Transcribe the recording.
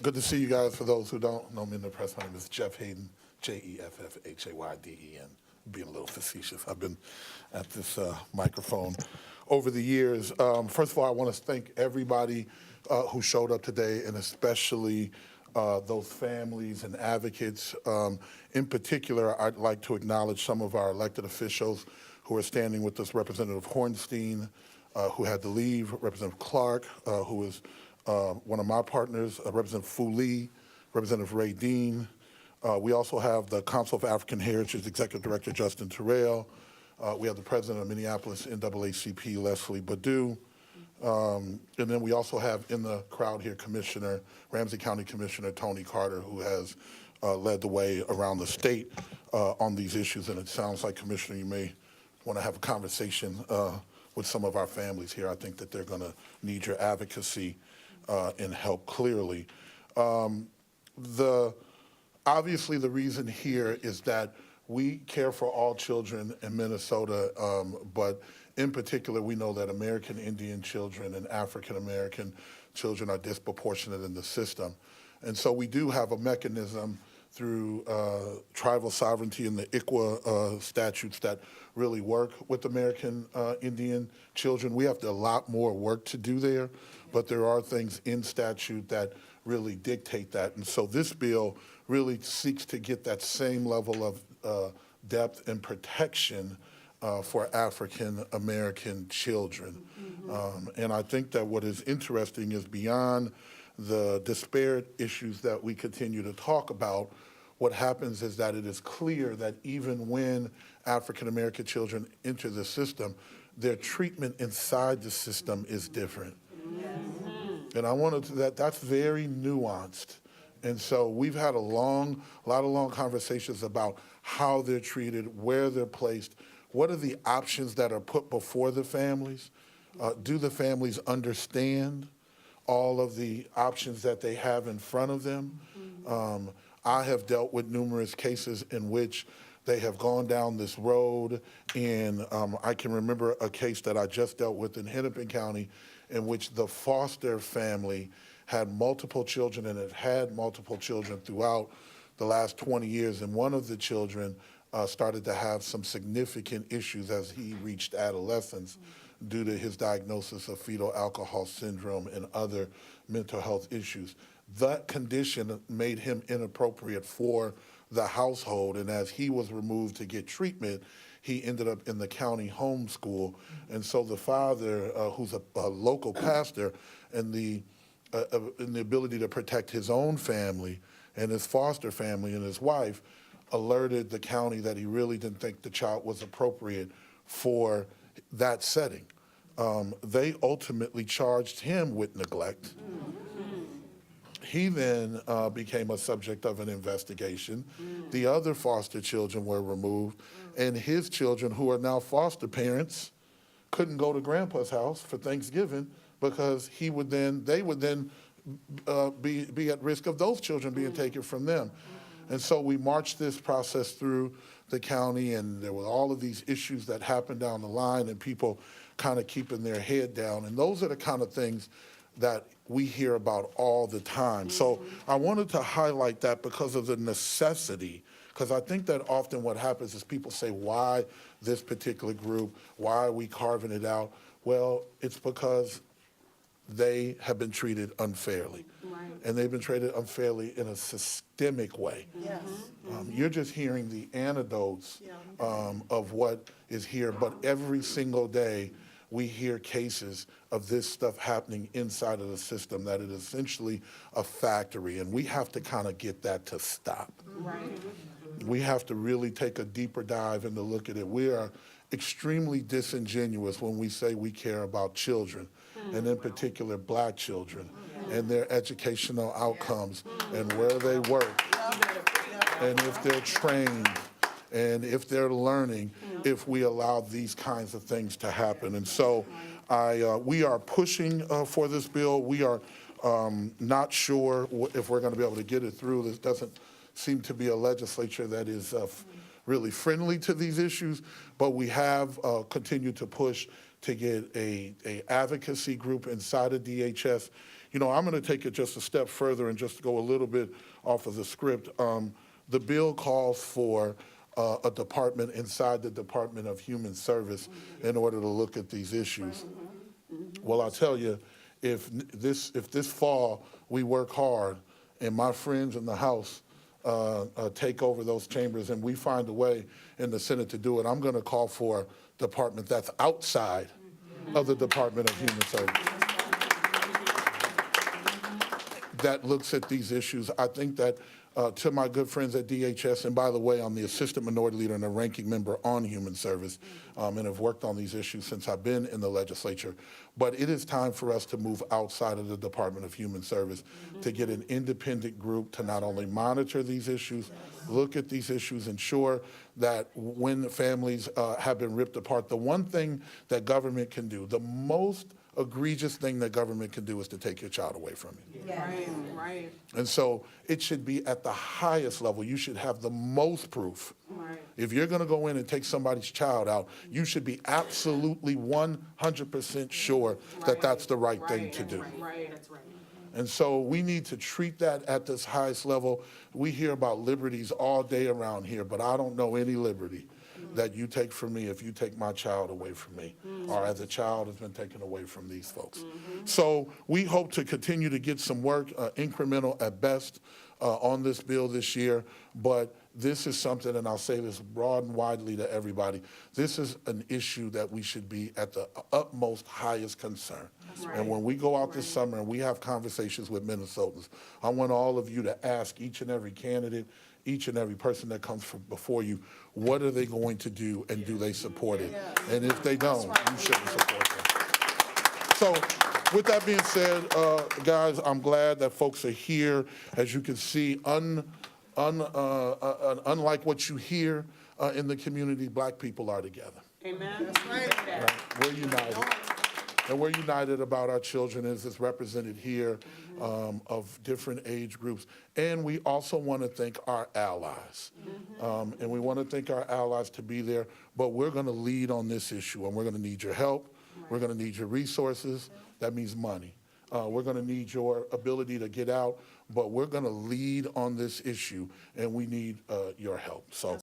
Good to see you guys. For those who don't know me in the press, my name is Jeff Hayden, Jeffhayden. Being a little facetious. I've been at this microphone over the years. First of all, I want to thank everybody who showed up today, and especially those families and advocates. In particular, I'd like to acknowledge some of our elected officials who are standing with us. Representative Hornstein, who had to leave, Representative Clark, who is one of my partners, Representative Fu Lee, Representative Ray Dean. We also have the Council of African Heritage Executive Director Justin Terrell. We have the President of Minneapolis NAACP, Leslie Badu. And then we also have in the crowd here Ramsey County Commissioner Tony Carter, who has led the way around the state on these issues. And it sounds like, Commissioner, you may want to have a conversation with some of our families here. I think that they're going to need your advocacy and help clearly. Obviously, the reason here is that we care for all children in Minnesota, but in particular, we know that American Indian children and African American children are disproportionate in the system. And so we do have a mechanism through tribal sovereignty and the ICWA statutes that really work with American Indian children. We have a lot more work to do there, but there are things in statute that really dictate that. And so this bill really seeks to get that same level of depth and protection for African American children. And I think that what is interesting is beyond the disparate issues that we continue to talk about, what happens is that it is clear that even when African American children enter the system, their treatment inside the system is different. And I wanted to, that's very nuanced. And so we've had a lot of long conversations about how they're treated, where they're placed, what are the options that are put before the families? Do the families understand all of the options that they have in front of them? I have dealt with numerous cases in which they have gone down this road, and I can remember a case that I just dealt with in Hennepin County in which the foster family had multiple children and had had multiple children throughout the last 20 years, and one of the children started to have some significant issues as he reached adolescence due to his diagnosis of fetal alcohol syndrome and other mental health issues. That condition made him inappropriate for the household, and as he was removed to get treatment, he ended up in the county home school. And so the father, who's a local pastor, and the ability to protect his own family and his foster family and his wife, alerted the county that he really didn't think the child was appropriate for that setting. They ultimately charged him with neglect. He then became a subject of an investigation. The other foster children were removed, and his children, who are now foster parents, couldn't go to Grandpa's house for Thanksgiving because they would then be at risk of those children being taken from them. And so we marched this process through the county, and there were all of these issues that happened down the line, and people kind of keeping their head down. And those are the kind of things that we hear about all the time. So I wanted to highlight that because of the necessity, because I think that often what happens is people say, why this particular group? Why are we carving it out? Well, it's because they have been treated unfairly. And they've been treated unfairly in a systemic way. You're just hearing the anecdotes of what is here, but every single day we hear cases of this stuff happening inside of the system, that it is essentially a factory, and we have to kind of get that to stop. We have to really take a deeper dive and to look at it. We are extremely disingenuous when we say we care about children, and in particular Black children, and their educational outcomes, and where they work, and if they're trained, and if they're learning, if we allow these kinds of things to happen. And so we are pushing for this bill. We are not sure if we're going to be able to get it through. This doesn't seem to be a legislature that is really friendly to these issues, but we have continued to push to get a advocacy group inside of DHS. I'm going to take it just a step further and just go a little bit off of the script. The bill calls for a department inside the Department of Human Service in order to look at these issues. Well, I'll tell you, if this fall we work hard and my friends in the House take over those chambers and we find a way in the Senate to do it, I'm going to call for a department that's outside of the Department of Human Services that looks at these issues. I think that to my good friends at DHS, and by the way, I'm the Assistant Minority Leader and a ranking member on Human Service, and have worked on these issues since I've been in the legislature. But it is time for us to move outside of the Department of Human Service to get an independent group to not only monitor these issues, look at these issues, ensure that when the families have been ripped apart, the one thing that government can do, the most egregious thing that government can do is to take your child away from you. Yes. Right. And so it should be at the highest level. You should have the most proof. Right. If you're going to go in and take somebody's child out, you should be absolutely 100% sure that that's the right thing to do. Right. That's right. And so we need to treat that at this highest level. We hear about liberties all day around here, but I don't know any liberty that you take from me if you take my child away from me, or as a child has been taken away from these folks. So we hope to continue to get some work, incremental at best, on this bill this year, but this is something, and I'll say this broad and widely to everybody, this is an issue that we should be at the utmost highest concern. And when we go out this summer and we have conversations with Minnesotans, I want all of you to ask each and every candidate, each and every person that comes before you, what are they going to do and do they support it? And if they don't, you shouldn't support them. So with that being said, guys, I'm glad that folks are here. As you can see, unlike what you hear in the community, Black people are together. Amen. That's right. We're united. And we're united about our children as is represented here, of different age groups. And we also want to thank our allies. And we want to thank our allies to be there, but we're going to lead on this issue, and we're going to need your help. We're going to need your resources. That means money. We're going to need your ability to get out, but we're going to lead on this issue, and we need your help. So